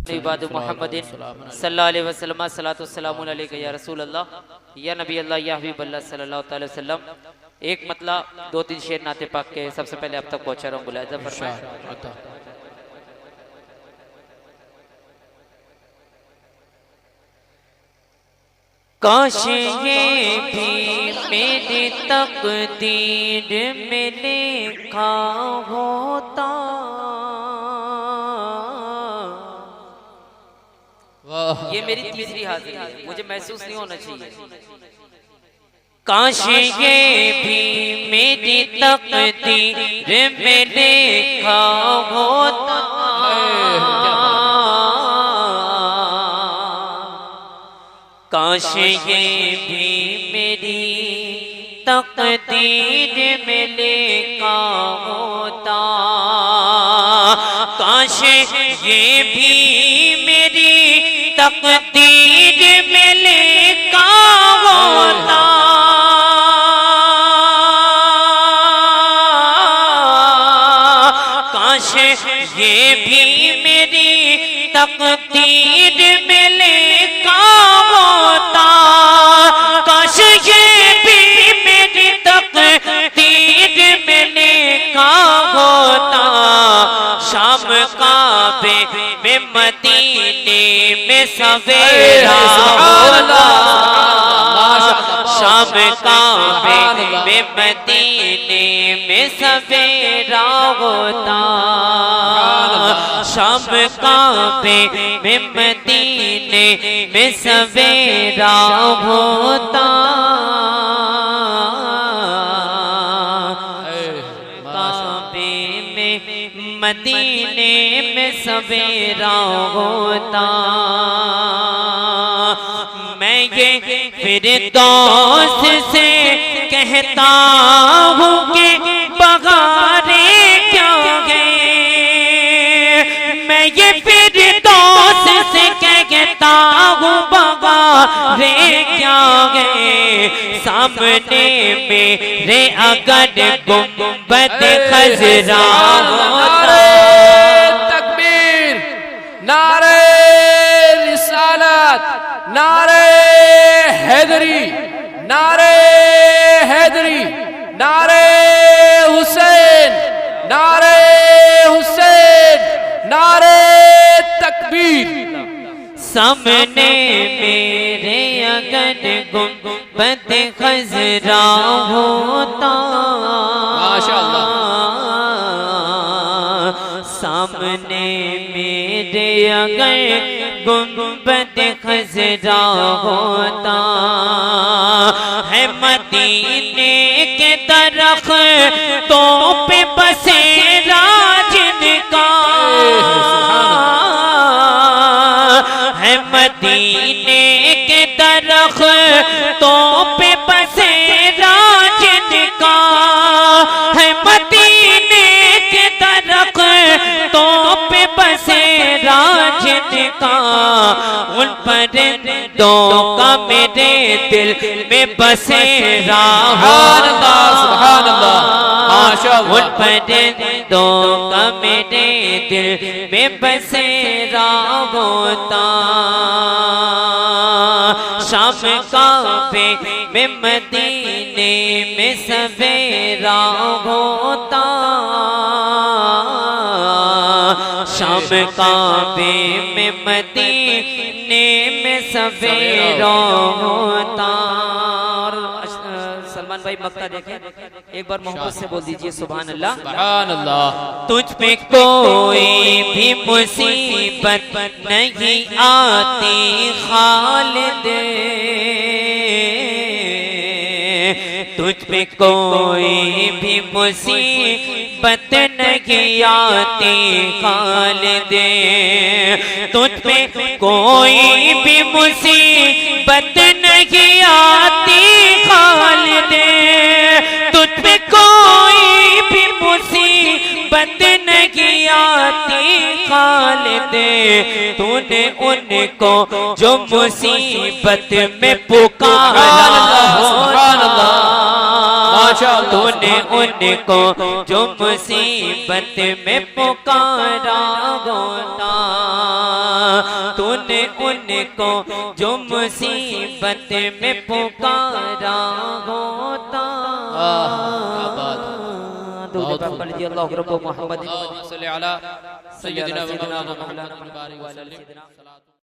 मोहम्मदिन सल्लल्लाहु अलैहि वसल्लम सलातु वस्सलामु अलैका या रसूल अल्लाह या नबी अल्लाह या हबीब अल्लाह सल्लल्लाहु अलैहि वसल्लम। एक मतलब 2-3 शेर नाते पाक के सबसे पहले अब तक पहुंचा रहा हूँ, मुलाहिजा फरमाएं। काश ये भी मेरी तकदीर में लिखा होता, ये मेरी तीसरी हाजिरी है, मुझे महसूस नहीं होना चाहिए। काश ये भी मेरी तकदीर में लिखा होता, काश ये भी मेरी तकदीर में लिखा होता, काश ये भी मेरी तकदीर में लिखा होता, काश ये भी मेरी तकदीर में लिखा होता, काश ये भी मेरी तकदीर में लिखा होता। शाम काबे में मदीने में सवेरा होता, शाम काबे में मदीने में सवेरा होता, शाम काबे में मदीने में सवेरा होता, काबे में मदीने में सवेरा होता। मैं ये फिर दोस्त से कहता हूँ कि बगारे क्या गए, मैं ये फिर दोस्त से कहता हूँ बगारे क्या गए। सामने मेरे अगर गुंबद खजरा होता, तकबीर, नारे रिसालत, नारे हैदरी, नारे हैदरी, नारे हुसैन, नारे हुसैन, नारे तकबीर। सामने मेरे अगर गुंबद खजरा होता, माशाअल्लाह, सामने मेरे अगर गुंबद खजरा होता, है मदीने के दरख्तों पे बसेरा जिनका, है मदीने के दरख्तों पे बसेरा जिनका, है मदीने के दरख्तों पे बसेरा जिनका। उन परिंदों का मेरे दिल में बसेरा होता, सुभान अल्लाह, माशाअल्लाह। उन परिंदों का मेरे दिल में बसेरा होता। शाम काबे में मदीने में सवेरा होता, शाम काबे में मदीने में सवेरा होता। सलमान भाई मक्का देखें, एक बार मोहब्बत से बोल दीजिए सुभान अल्लाह, सुभान अल्लाह। तुझ पे कोई भी मुसीबत नहीं आती खालिद, तुझ पे कोई भी मुसीबत नहीं आती खालिद, तुझ पे कोई भी मुसीबत नहीं आती खालिद, तुझ पे कोई भी मुसीबत नहीं आती खालिद। तूने उनको जो मुसीबत में पुकारा होता, तूने तूने उनको जो मुसीबत में पुकारा होता, तूने उनको जो मुसीबत में पुकारा होता। अल्लाह रब्बु मोहम्मद सल्लल्लाहु अलैहि वसल्लम।